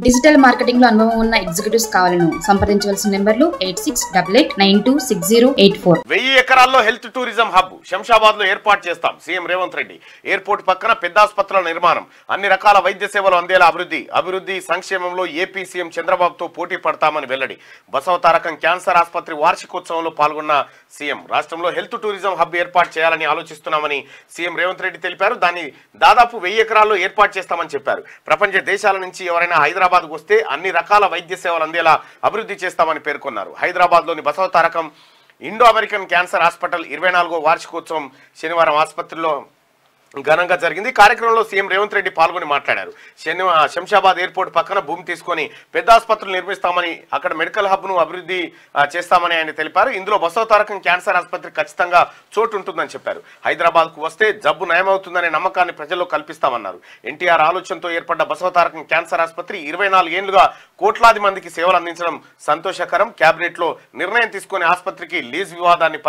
Digital marketing లో అనుభవం ఉన్న ఎగ్జిక్యూటివ్స్ కావాలను సంప్రదించవలసిన నెంబర్లు 8688926084. 1000 ఎకరాల్లో హెల్త్ టూరిజం హబ్ శంషాబాద్ లో ఏర్పాటు చేస్తాం సీఎం రేవంత్ రెడ్డి. ఎయిర్పోర్ట్ పక్కన పెద్ద ఆసుపత్రుల నిర్మాణం, అన్ని రకాల వైద్య సేవలు అందేలా అభివృద్ధి సంక్షేమంలో ఏపీ సీఎం చంద్రబాబుతో పోటీ పడతామని వెల్లడి. బసవతారకం క్యాన్సర్ ఆసుపత్రి వార్షికోత్సవంలో పాల్గొన్న సీఎం రాష్ట్రంలో హెల్త్ టూరిజం హబ్ ఏర్పాటు చేయాలని ఆలోచిస్తున్నామని సీఎం రేవంత్ రెడ్డి తెలిపారు. దాన్ని దాదాపు 1000 ఎకరాల్లో ఏర్పాటు చేస్తామని చెప్పారు. ప్రపంచ దేశాల నుంచి ఎవరైనా హైదరాబాద్ వస్తే అన్ని రకాల వైద్య సేవలు అందేలా అభివృద్ధి చేస్తామని పేర్కొన్నారు. హైదరాబాద్ లోని Basavatarakam Indo American cancer hospital 24వ వార్షికోత్సవం శనివారం ఆసుపత్రిలో ఘనంగా జరిగింది. కార్యక్రమంలో సీఎం రేవంత్ రెడ్డి పాల్గొని మాట్లాడారు. శంషాబాద్ ఎయిర్పోర్ట్ పక్కన భూమి తీసుకొని పెద్ద ఆసుపత్రులు నిర్మిస్తామని, అక్కడ మెడికల్ హబ్ ను అభివృద్ధి చేస్తామని ఆయన తెలిపారు. ఇందులో బసవతారకం క్యాన్సర్ ఆసుపత్రి ఖచ్చితంగా చోటు ఉంటుందని చెప్పారు. హైదరాబాద్ కు వస్తే జబ్బు నయమవుతుందనే నమ్మకాన్ని ప్రజల్లో కల్పిస్తామన్నారు. ఎన్టీఆర్ ఆలోచనతో ఏర్పడ్డ బసవతారకం క్యాన్సర్ ఆసుపత్రి 24 ఏళ్లుగా కోట్లాది మందికి సేవలు అందించడం సంతోషకరం. కేబినెట్ లో నిర్ణయం తీసుకుని ఆసుపత్రికి లీజ్ వివాదాన్ని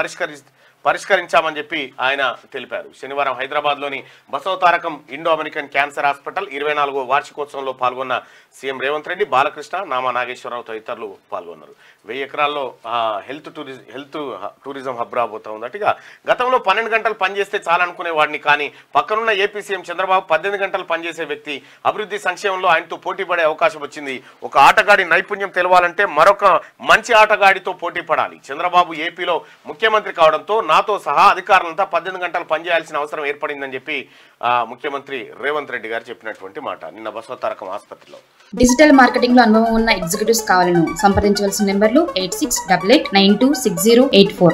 పరిష్కరించామని చెప్పి ఆయన తెలిపారు. శనివారం హైదరాబాద్ లోని Basavatarakam Indo American cancer hospital 24వ వార్షికోత్సవంలో పాల్గొన్న సీఎం రేవంత్ రెడ్డి, బాలకృష్ణ, నామా నాగేశ్వరరావు తదితరులు పాల్గొన్నారు. 1000 ఎకరాల్లో హెల్త్ టూరిజం హబ్ రాబోతా ఉందట. గతంలో 12 గంటలు పనిచేస్తే చాలనుకునే వాడిని, కానీ పక్కనున్న ఏపీ సీఎం చంద్రబాబు 18 గంటలు పనిచేసే వ్యక్తి. అభివృద్ధి సంక్షేమంలో ఆయనతో పోటీ పడే అవకాశం వచ్చింది. ఒక ఆటగాడి నైపుణ్యం తెలవాలంటే మరొక మంచి ఆటగాడితో పోటీ పడాలి. చంద్రబాబు ఏపీలో ముఖ్యమంత్రి కావడంతో నాతో సహా అధికారులంతా 18 గంటలు పనిచేయాల్సిన అవసరం ఏర్పడిందని చెప్పి ముఖ్యమంత్రి రేవంత్ రెడ్డి గారు చెప్పినటువంటి మాట నిన్న బసవతారకం ఆసుపత్రిలో. డిజిటల్ మార్కెటింగ్ లో అనుభవం ఉన్న ఎగ్జిక్యూటివ్స్ కావాలను సంప్రదించవలసిన నెంబర్లు 8688926084.